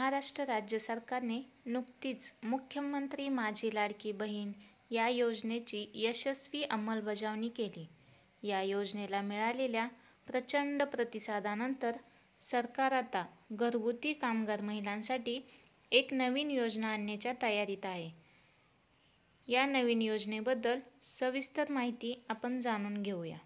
महाराष्ट्र राज्य सरकारने नुकतीच मुख्यमंत्री माझी लाडकी बहीण या योजनेची यशस्वी अंमलबजावणी केली. या योजनेला मिळालेल्या प्रचंड प्रतिसादानंतर सरकार आता घरगुती कामगार महिलांसाठी एक नवीन योजना आणण्याच्या तयारीत आहे. या नवीन योजनेबद्दल सविस्तर माहिती आपण जाणून घेऊया.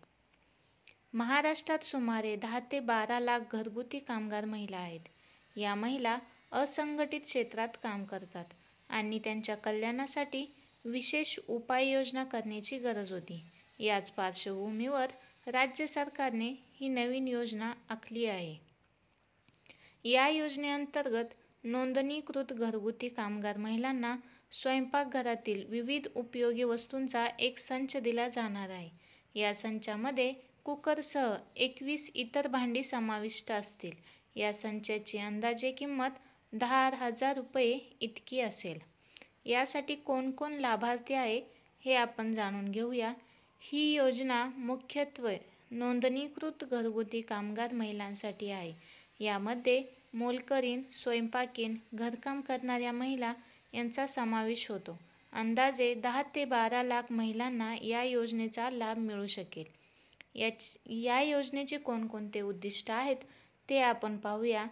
महाराष्ट्रात सुमारे 10 ते 12 लाख घरगुती कामगार महिला आहेत. या महिला असंघटित क्षेत्रात काम करतात आणि त्यांच्या कल्याणासाठी विशेष उपाययोजना करण्याची गरज होती. याच पार्श्वभूमीवर राज्य सरकारने ही नवीन योजना आखली आहे. या योजनेअंतर्गत नोंदणीकृत घरगुती कामगार महिलांना स्वयंपाकघरातील विविध उपयोगी वस्तूंचा एक संच दिला जाणार आहे. या संचामध्ये कुकरसह 21 इतर भांडी समाविष्ट असतील. या संचाची अंदाजे किंमत 10,000 रुपये इतकी असेल. यासाठी कोण कोण लाभार्थी आहे हे आपण जाणून घेऊया. ही योजना मुख्यत्वे नोंदणीकृत घरगुती कामगार महिलांसाठी आहे. यामध्ये मोलकरीण, स्वयंपाकीण, घरकाम करणाऱ्या महिला यांचा समावेश होतो. अंदाजे 10 ते 12 लाख महिलांना या योजनेचा लाभ मिळू शकेल. या योजनेचे कोणकोणते उद्दिष्ट आहेत ते आपण पाहूया.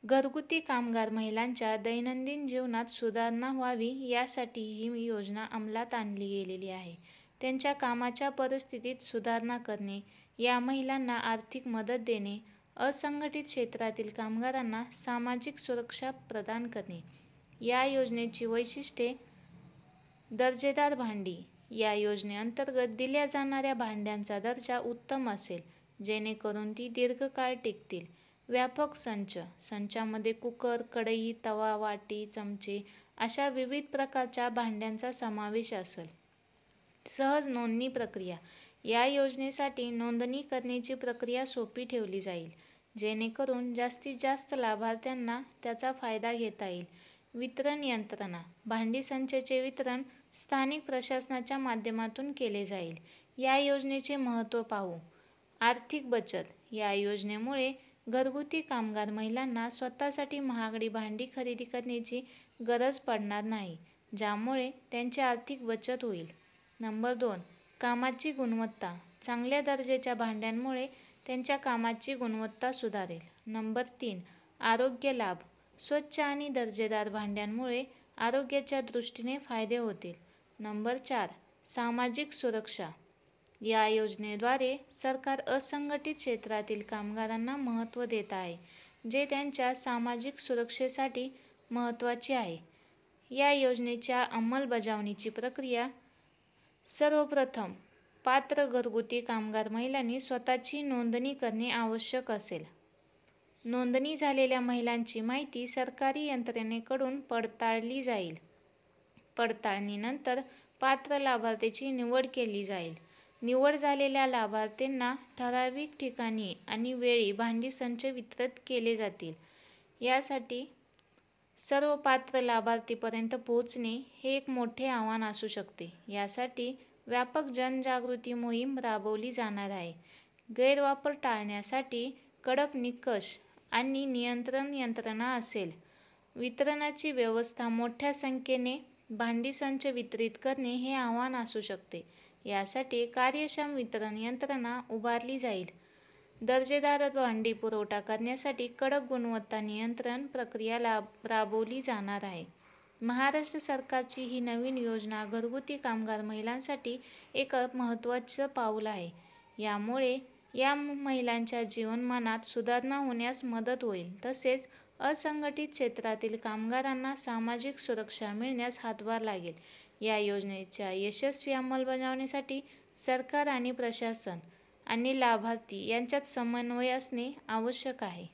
घरगुती कामगार महिलांच्या दैनंदिन जीवनात सुधारणा व्हावी यासाठी ही योजना अंमलात आणली गेलेली आहे. त्यांच्या कामाच्या परिस्थितीत सुधारणा करणे, या महिलांना आर्थिक मदत देणे, असंघटित क्षेत्रातील कामगारांना सामाजिक सुरक्षा प्रदान करणे. या योजनेची वैशिष्ट्ये: दर्जेदार भांडी: या योजनेअंतर्गत दिल्या जाणाऱ्या भांड्यांचा दर्जा उत्तम असेल, जेणेकरून ती दीर्घकाळ टिकतील. व्यापक संच: संचामध्ये कुकर, कढई, तवा, वाटी, चमचे अशा विविध प्रकारच्या भांड्यांचा समावेश असेल. सहज नोंदणी प्रक्रिया: या योजनेसाठी नोंदणी करण्याची प्रक्रिया सोपी ठेवली जाईल, जेणेकरून जास्तीत जास्त लाभार्थ्यांना त्याचा फायदा घेता येईल. वितरण यंत्रणा: भांडी संचाचे वितरण स्थानिक प्रशासनाच्या माध्यमातून केले जाईल. या योजनेचे महत्त्व पाहू. आर्थिक बचत: या योजनेमुळे घरगुती कामगार महिलांना स्वतःसाठी महागडी भांडी खरेदी करण्याची गरज पडणार नाही, ज्यामुळे त्यांची आर्थिक बचत होईल. नंबर 2. कामाची गुणवत्ता: चांगल्या दर्जाच्या भांड्यांमुळे त्यांच्या कामाची गुणवत्ता सुधारेल. नंबर 3. आरोग्य लाभ: स्वच्छ आणि दर्जेदार भांड्यांमुळे आरोग्याच्या दृष्टीने फायदे होतील. नंबर 4. सामाजिक सुरक्षा: या योजनेद्वारे सरकार असंघटित क्षेत्रातील कामगारांना महत्त्व देत आहे, जे त्यांच्या सामाजिक सुरक्षेसाठी महत्त्वाचे आहे. या योजनेच्या अंमलबजावणीची प्रक्रिया: सर्वप्रथम, पात्र घरगुती कामगार महिलांनी स्वतःची नोंदणी करणे आवश्यक असेल. नोंदणी झालेल्या महिलांची माहिती सरकारी यंत्रणेकडून पडताळली जाईल. पडताळणीनंतर पात्र लाभार्थीची निवड केली जाईल. निवड झालेल्या लाभार्थींना ठराविक ठिकाणी आणि वेळी भांडी संच वितरित केले जातील. यासाठी सर्व पात्र लाभार्थींपर्यंत पोहोचणे हे एक मोठे आव्हान असू शकते. यासाठी व्यापक जनजागृती मोहीम राबवली जाणार आहे. गैरवापर टाळण्यासाठी कडक निकष आणि नियंत्रण यंत्रणा असेल. वितरणाची व्यवस्था: मोठ्या संख्येने भांडी संच वितरित करणे हे आव्हान असू शकते. यासाठी कार्यक्षम वितरण यंत्रणा उभारली जाईल. दर्जेदार भांडी पुरवठा करण्यासाठी कडक गुणवत्ता नियंत्रण प्रक्रिया राबवली जाणार आहे. महाराष्ट्र सरकारची ही नवीन योजना घरगुती कामगार महिलांसाठी एक महत्त्वाचं पाऊल आहे. यामुळे या महिलांच्या जीवनमानात सुधारणा होण्यास मदत होईल, तसेच असंघटित क्षेत्रातील कामगारांना सामाजिक सुरक्षा मिळण्यास हातभार लागेल. या योजनेच्या यशस्वी अंमलबजावणीसाठी सरकार आणि प्रशासन आणि लाभार्थी यांच्यात समन्वय असणे आवश्यक आहे.